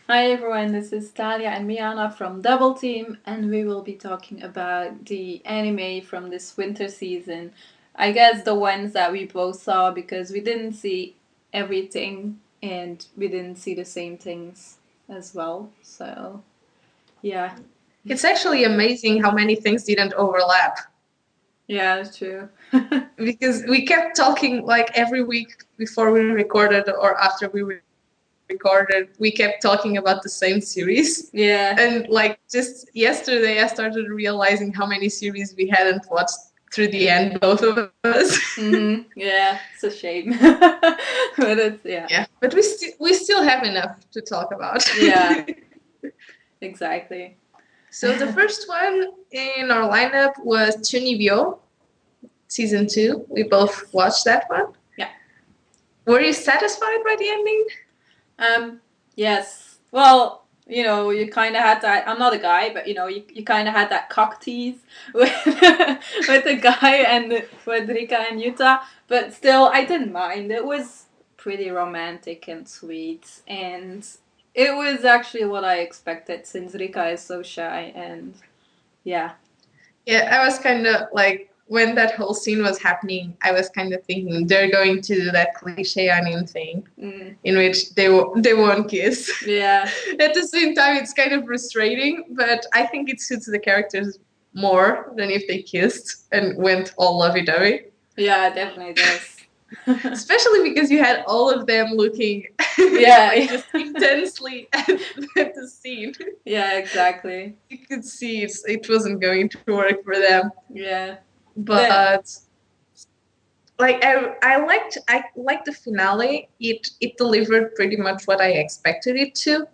Hi everyone, this is Thalia and Miana from Double Team, and we will be talking about the anime from this winter season. I guess the ones that we both saw because we didn't see everything and we didn't see the same things as well. So, yeah. It's actually amazing how many things didn't overlap Yeah, that's true. because we kept talking like every week before we recorded or after we recorded, we kept talking about the same series. And Yeah. like just yesterday, I started realizing how many series we hadn't watched through the end, both of us. Yeah, it's a shame. But it's, Yeah, yeah. but we still have enough to talk about. Yeah, exactly. So the first one in our lineup was Chunibyo, season 2. We both watched that one. Yeah. Were you satisfied by the ending? Yes. Well, you kind of had that. I'm not a guy, but you kind of had that cock tease with with the guy and with Rika and Yuta. But still, I didn't mind. It was pretty romantic and sweet, and it was actually what I expected since Rika is so shy. And yeah. Yeah, I was kind of like when that whole scene was happening, I was kind of thinking they're going to do that cliche anime thing Mm, in which they won't kiss. yeah. At the same time, it's kind of frustrating, but I think it suits the characters more than if they kissed and went all lovey-dovey. Yeah, it definitely does. Especially because you had all of them looking Yeah. like just intensely at the scene. Yeah, exactly. You could see it wasn't going to work for them. Yeah. The But like I liked the finale. It delivered pretty much what I expected it to.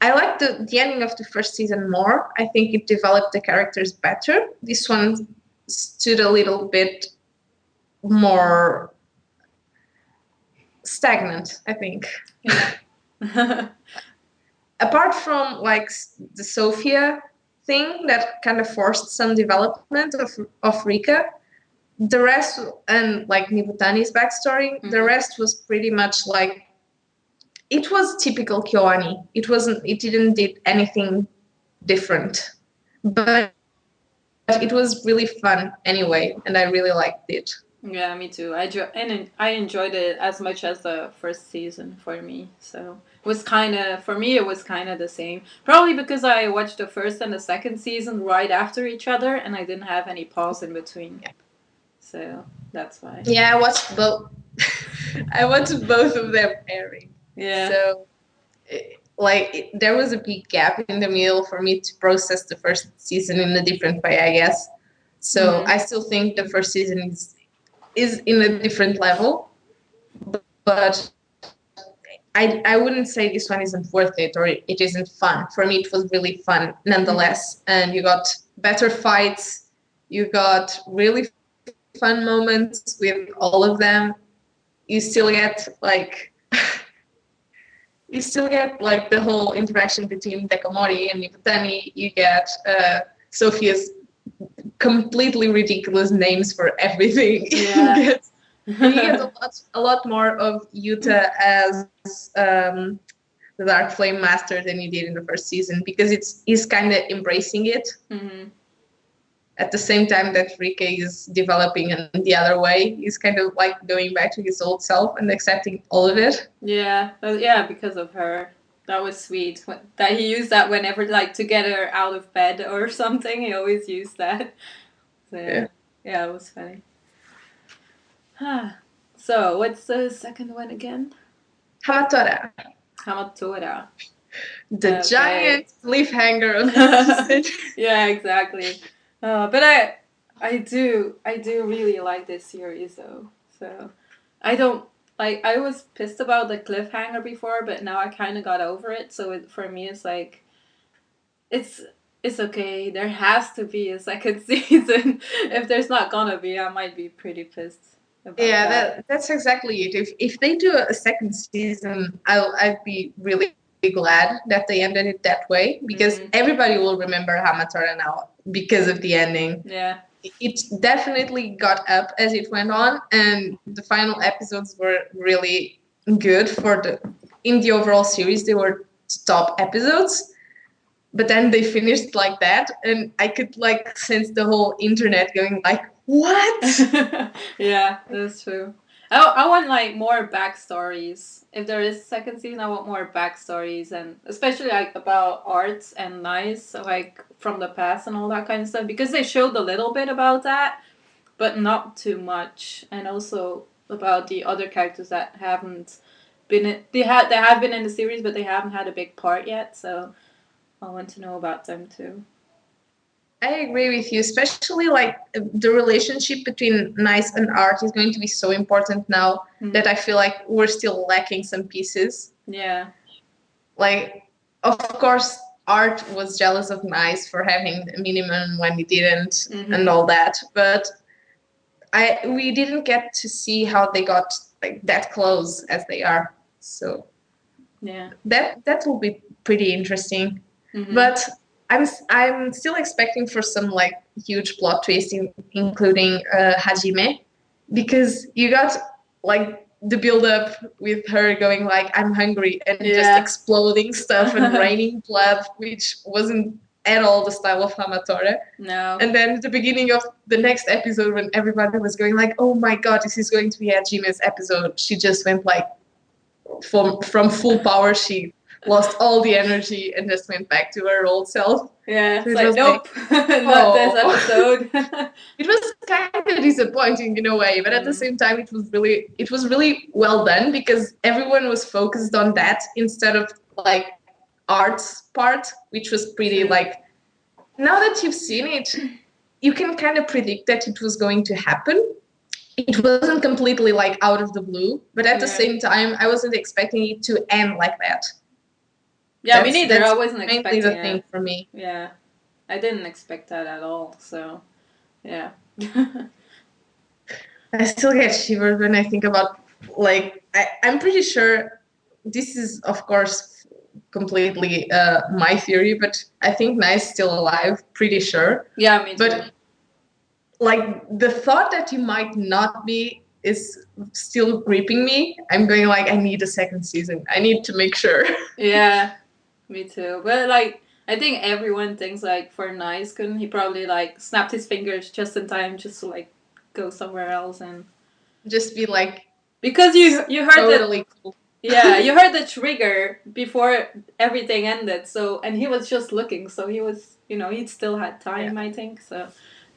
I liked the ending of the first season more. I think it developed the characters better. This one stood a little bit more stagnant, I think. yeah. Apart from like the Sophia thing that kind of forced some development of Rika, the rest and like Nibutani's backstory, the rest was pretty much like it was typical Kyoani. It didn't did anything different. But it was really fun anyway, and I really liked it. Yeah, me too. I enjoyed it as much as the first season for me. So it was kind of for me. It was kind of the same. Probably because I watched the first and the second season right after each other, and I didn't have any pause in between. So that's why. Yeah, I watched both. I watched both of them airing. Yeah. So there was a big gap in the middle for me to process the first season in a different way, I guess. So I still think the first season is in a different level, but I wouldn't say this one isn't worth it or it isn't fun. For me, it was really fun nonetheless. And you got better fights, you got really fun moments with all of them. You still get the whole interaction between Dekomori and Yukutani. You get Sophia's completely ridiculous names for everything. Yeah. You get a lot more of Yuta as the Dark Flame Master than you did in the first season because he's kind of embracing it at the same time that Rike is developing in the other way. He's kind of like going back to his old self and accepting all of it. Yeah. Yeah, because of her. That was sweet. That he used that whenever, like, to get her out of bed or something. He always used that. So, Yeah. yeah, it was funny. So, what's the second one again? Hamatora, Hamatora. the Okay. giant cliffhanger on episode. Yeah, exactly. But I do really like this series though. So I don't like. I was pissed about the cliffhanger before, but now I kind of got over it. So for me, it's like it's it's okay. There has to be a second season. If there's not gonna be, I might be pretty pissed about Yeah, that. that's exactly it. If they do a second season, I'd be really glad that they ended it that way because everybody will remember Hamatora now because of the ending. Yeah. It definitely got up as it went on, and the final episodes were really good for the in the overall series. They were top episodes. But then they finished like that, and I could like sense the whole internet going like, "What?" Yeah, that's true. I want like more backstories. If there is second season, I want more backstories, and especially like about arts and Nice, like from the past and all that kind of stuff. Because they showed a little bit about that, but not too much, and also about the other characters that haven't been in, they have been in the series, but they haven't had a big part yet. So I want to know about them too. I agree with you, especially like the relationship between Nice and Art is going to be so important now that I feel like we're still lacking some pieces. Yeah. Like, of course, Art was jealous of Nice for having the minimum when he didn't and all that, but we didn't get to see how they got like that close as they are. So yeah, that will be pretty interesting. But I'm still expecting for some like huge plot twist, including Hajime, because you got like the build up with her going like I'm hungry and just exploding stuff and raining blood, which wasn't at all the style of Hamatora. No. And then at the beginning of the next episode, when everybody was going like, "Oh my god, this is going to be Hajime's episode," she just went like from full power. She lost all the energy and just went back to her old self. Yeah, so it's like, nope, not this episode. It was kind of disappointing in a way, but at the same time, it was really well done because everyone was focused on that instead of like art's part, which was pretty like. Now that you've seen it, you can kind of predict that it was going to happen. It wasn't completely like out of the blue, but at the same time, I wasn't expecting it to end like that. Yeah, me neither. I wasn't expecting the thing for me. Yeah, I didn't expect that at all. So, yeah. I still get shivers when I think about like I'm pretty sure this is of course completely my theory, but I think Nice still alive. Pretty sure. Yeah, me too. But like the thought that you might not be is still gripping me. I'm going like I need a second season. I need to make sure. Yeah, me too. But like I think everyone thinks like for Nice, couldn't he probably like snapped his fingers just in time just to like go somewhere else and just be like because you heard totally cool. Yeah, you heard the trigger before everything ended. So and he was just looking, so he was he still had time. I think so.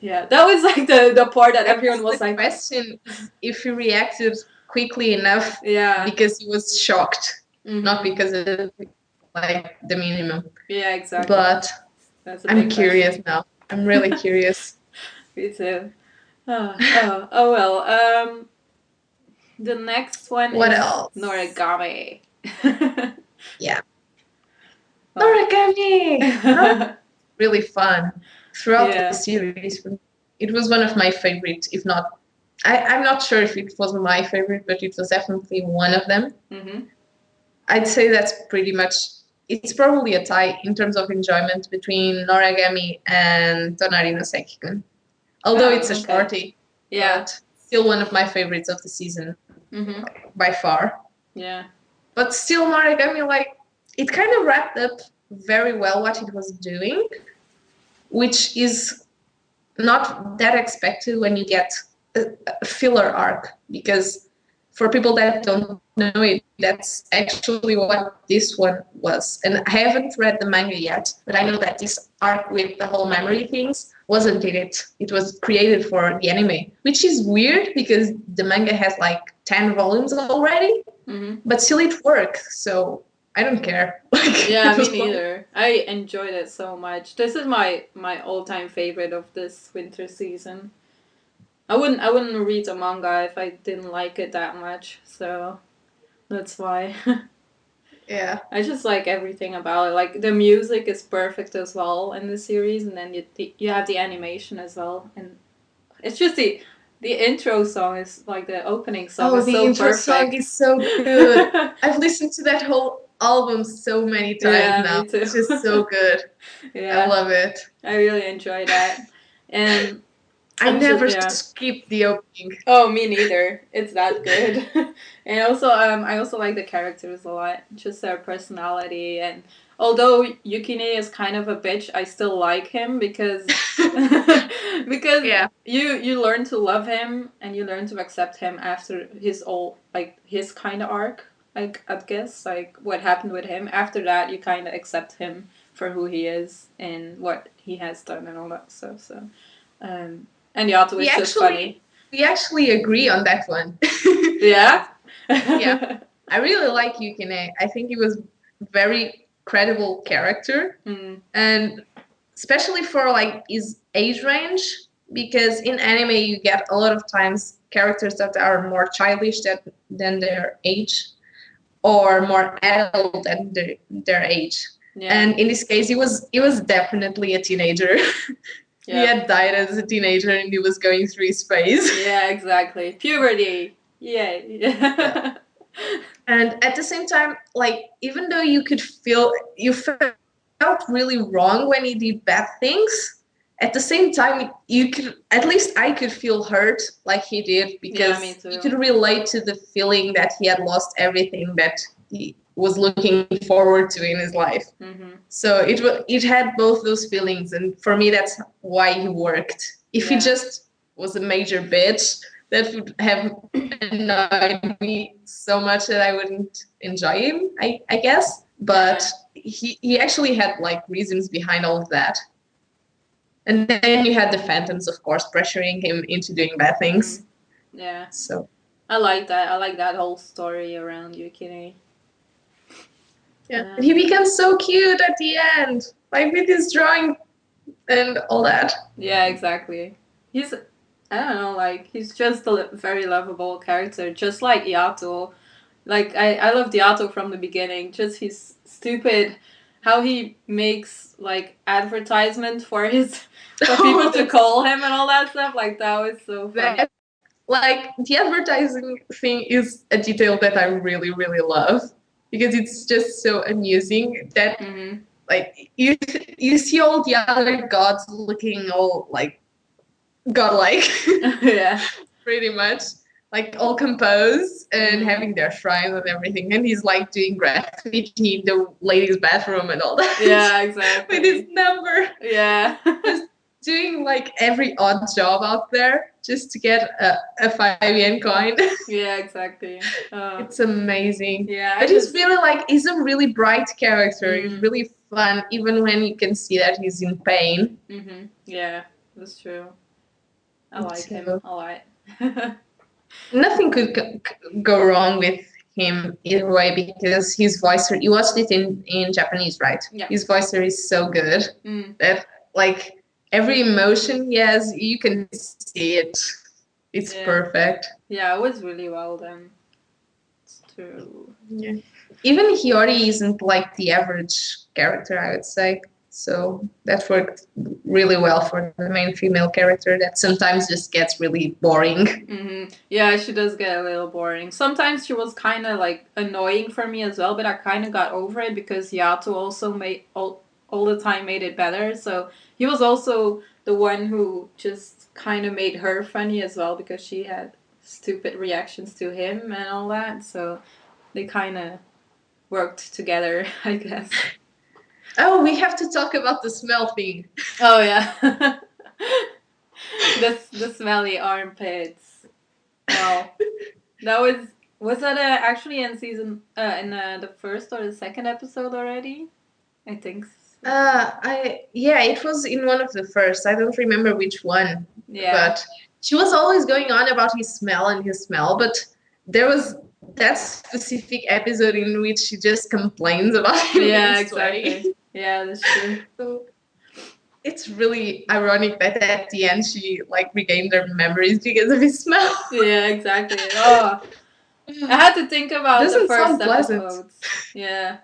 Yeah, that was like the part that everyone was like. The question is if he reacted quickly enough. Yeah. Because he was shocked, not because of like the minimum. Yeah, exactly. But I'm curious now. I'm really curious. Me too. Oh well. The next one what is else? Noragami. Yeah. Noragami! Really fun. Throughout the series, it was one of my favorites, if not... I'm not sure if it was my favorite, but it was definitely one of them. I'd say that's pretty much... It's probably a tie in terms of enjoyment between Noragami and Tonari no Sekikun. Although it's a shorty. Yeah. But still one of my favorites of the season. By far. Yeah. But still Noragami, like, it kind of wrapped up very well what it was doing, which is not that expected when you get a filler arc, because for people that don't know it, that's actually what this one was. And I haven't read the manga yet, but I know that this arc with the whole memory things wasn't in it. It was created for the anime, which is weird because the manga has like 10 volumes already, but still it works. So I don't care. Yeah, me neither. I enjoyed it so much. This is my all-time favorite of this winter season. I wouldn't read a manga if I didn't like it that much, so that's why. Yeah. I just like everything about it. Like the music is perfect as well in the series, and then you have the animation as well, and it's just the intro song is like the opening song. Oh, the intro song is so good. I've listened to that whole album so many times now. It's just so good. Yeah, I love it. I really enjoy that, and I never yeah. skipped the opening. Oh, me neither. It's that good. And also, I also like the characters a lot, just their personality. And although Yukine is kind of a bitch, I still like him because because Yeah. you learn to love him and you learn to accept him after his kind of arc. Like, I guess like what happened with him. After that, you kind of accept him for who he is and what he has done and all that stuff. So, and Yato is just funny. We actually agree on that one. Yeah. Yeah. I really like Yukine. I think he was very credible character, and especially for like his age range, because in anime you get a lot of times characters that are more childish than their age, or more adult than their age. Yeah. And in this case, he was definitely a teenager. Yeah. He had died as a teenager, and he was going through his phase. Yeah, exactly. Puberty. Yay. Yeah. And at the same time, like, even though you felt really wrong when he did bad things, at the same time, you could, at least I could feel hurt like he did, because me too. you could relate to the feeling that he had lost everything that he was looking forward to in his life. So it had both those feelings, and for me, that's why he worked. If he just was a major bitch, that would have annoyed me so much that I wouldn't enjoy him, I guess. But he actually had like reasons behind all of that. And then you had the Phantoms, of course, pressuring him into doing bad things. Yeah. So I like that. I like that whole story around Yukine. yeah. He becomes so cute at the end, like with his drawing and all that. Yeah, exactly. He's, I don't know, like, he's just a very lovable character, just like Yato. Like, I loved Yato from the beginning, just his stupid, how he makes, like, advertisement for people to call him and all that stuff, like, that was so funny. Like, the advertising thing is a detail that I really, really love, because it's just so amusing that like you see all the other gods looking all like godlike. Yeah. Pretty much. Like all composed and having their shrines and everything. And he's like doing graffiti in the ladies' bathroom and all that. Yeah, exactly. With his number. Yeah. Just doing like every odd job out there just to get a 5 yen coin. Yeah, exactly. It's amazing. Yeah. But he's really like, he's a really bright character. He's really fun, even when you can see that he's in pain. Yeah, that's true. I like him a lot. Nothing could go wrong with him either way, because his voice, you watched it in Japanese, right? Yeah. His voice is so good that like every emotion he has, you can see it. It's perfect. Yeah, it was really well done. It's true. Yeah. Even Hiyori isn't like the average character, I would say. So that worked really well for the main female character that sometimes just gets really boring. Yeah, she does get a little boring. Sometimes she was kind of like annoying for me as well, but I kind of got over it because Yato also made all the time made it better. So he was also the one who just kind of made her funny as well, because she had stupid reactions to him and all that. So they kind of worked together, I guess. Oh, we have to talk about the smell thing. Oh yeah. the smelly armpits. Wow. That was that actually in season in the first or the second episode already? I think so. It was in one of the first. I don't remember which one. Yeah. But she was always going on about his smell, but there was that specific episode in which she just complains about him. Yeah, exactly. Yeah, that's true. So it's really ironic that at the end she like regained her memories because of his smell. Yeah, exactly. Oh, I had to think about the first episodes. Yeah.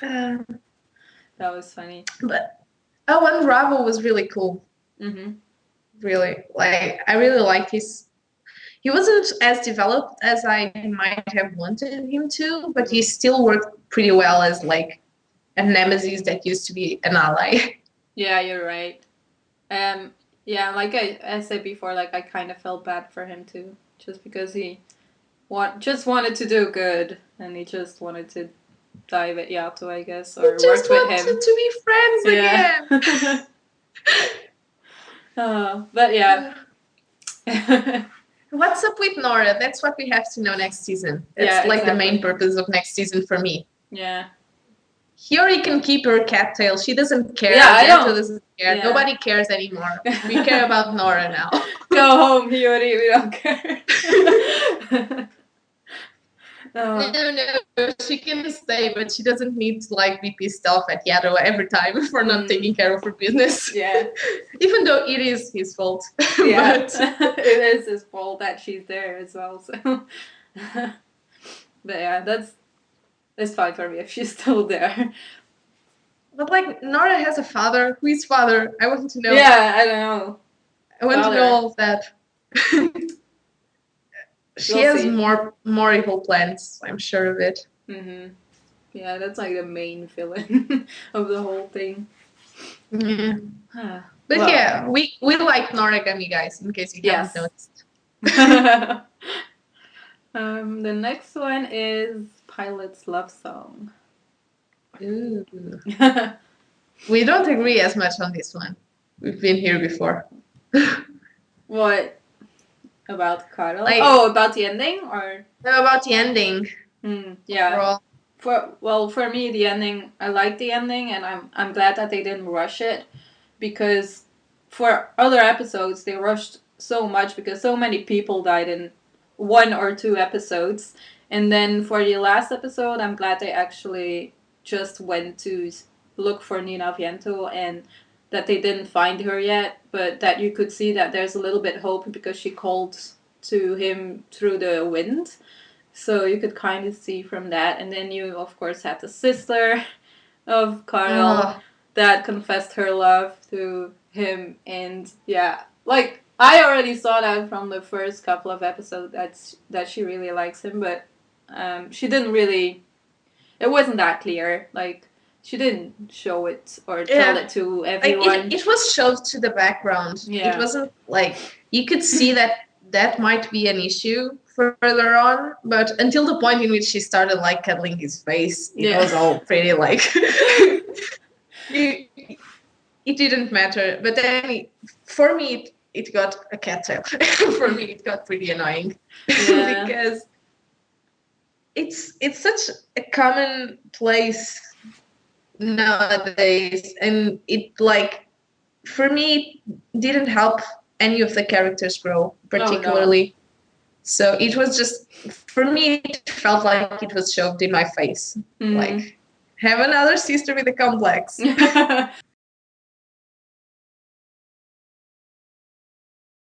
That was funny. But and Ravo was really cool. Really, like I really liked his. He wasn't as developed as I might have wanted him to, but he still worked pretty well as like a nemesis that used to be an ally. Yeah, you're right. Yeah, like I said before, like I kind of felt bad for him too, just because he just wanted to do good, and he just wanted to dive at Yato, I guess, We or just work with wanted him. to be friends Yeah. again. But yeah. What's up with Nora? That's what we have to know next season. That's Yeah, like the exactly. main purpose of next season for me. Yeah. Hiyori can keep her cattail. She doesn't care. Yeah, I Argento don't. doesn't care. Yeah. Nobody cares anymore. We care about Nora now. Go home, Hiyori. We don't care. No, she can stay, but she doesn't need to like be pissed off at Yato every time for not taking care of her business. Yeah. Even though it is his fault. Yeah. But It is his fault that she's there as well. So. But yeah, that's fine for me if she's still there. But like Nora has a father. Who is father? I want to know. Yeah, I don't know. I want to know all of that. She We'll has see. more evil plans. I'm sure of it. Mm-hmm. Yeah, that's like the main villain of the whole thing. Yeah. But Well, yeah, we like Noragami, guys, in case you yes. haven't noticed. The next one is Pilot's Love Song. Ooh. We don't agree as much on this one. We've been here before. What about Cuddle? Like- about the ending or? How about the ending? Yeah. For me, the ending, I like the ending, and I'm glad that they didn't rush it, because for other episodes they rushed so much because so many people died in 1 or 2 episodes, and then for the last episode, I'm glad they actually just went to look for Nina Viento, and that they didn't find her yet, but that you could see that there's a little bit hope because she called to him through the wind. So you could kind of see from that. And then you, of course, had the sister of Carl that confessed her love to him. And yeah, like, I already saw that from the first couple of episodes that she really likes him, but she didn't really, it wasn't that clear. Like, she didn't show it or tell it to everyone. Like it was shoved to the background. Yeah. It wasn't like you could see that might be an issue further on, but until the point in which she started like cuddling his face, it was all pretty like it didn't matter. But then for me it got a cattail. For me it got pretty annoying. Yeah. Because it's such a common place nowadays, and it like for me it didn't help any of the characters grow particularly. Oh, no. So it was just, for me it felt like it was shoved in my face. Like, have another sister with a complex.